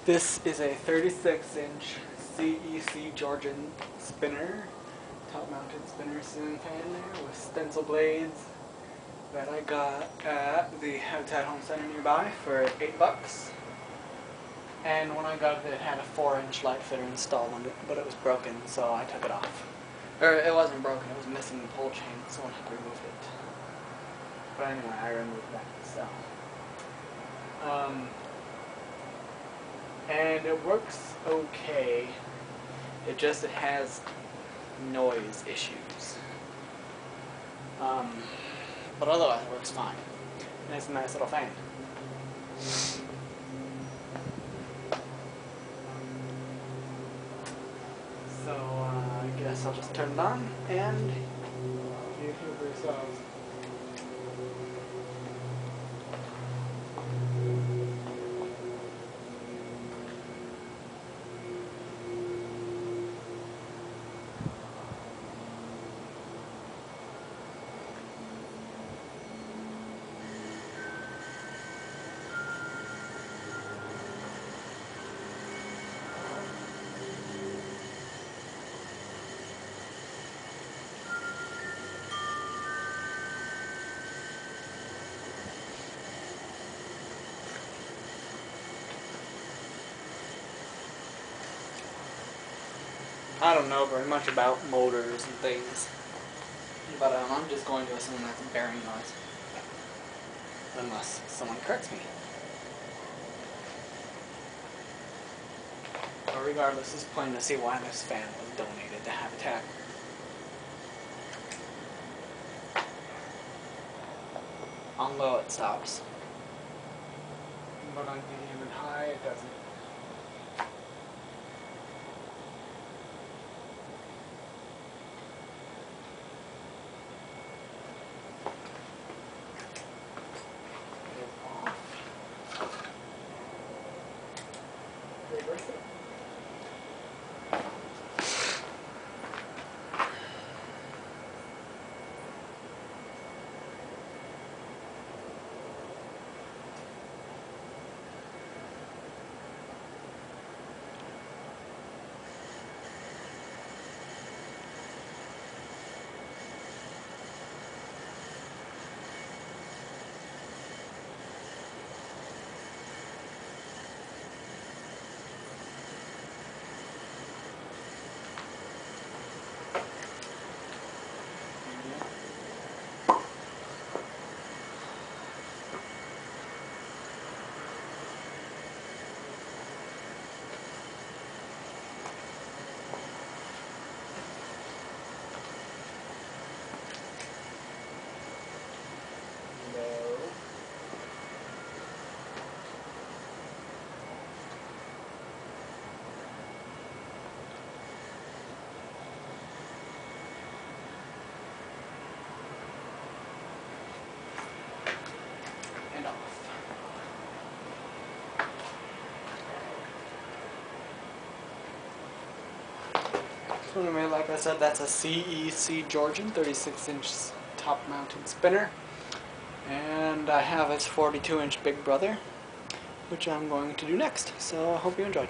This is a 36-inch CEC Georgian spinner, top-mounted spinner ceiling fan there with stencil blades that I got at the Habitat Home Center nearby for $8. And when I got it, it had a 4-inch light fitter installed on it, but it was broken, so I took it off. Or it wasn't broken, it was missing the pull chain, so I had to remove it. But anyway, I removed that, so. And it works okay. It has noise issues. But otherwise it works fine. And it's a nice little fan. So I guess I'll just turn it on and you hear for yourselves. I don't know very much about motors and things, but I'm just going to assume that's a bearing noise, unless someone corrects me. But regardless, it's plain to see why this fan was donated to Habitat. On low it stops, but on medium and high it doesn't. Reverse it. So anyway, like I said, that's a CEC Georgian 36-inch top-mounted spinner. And I have its 42-inch big brother, which I'm going to do next. So I hope you enjoyed.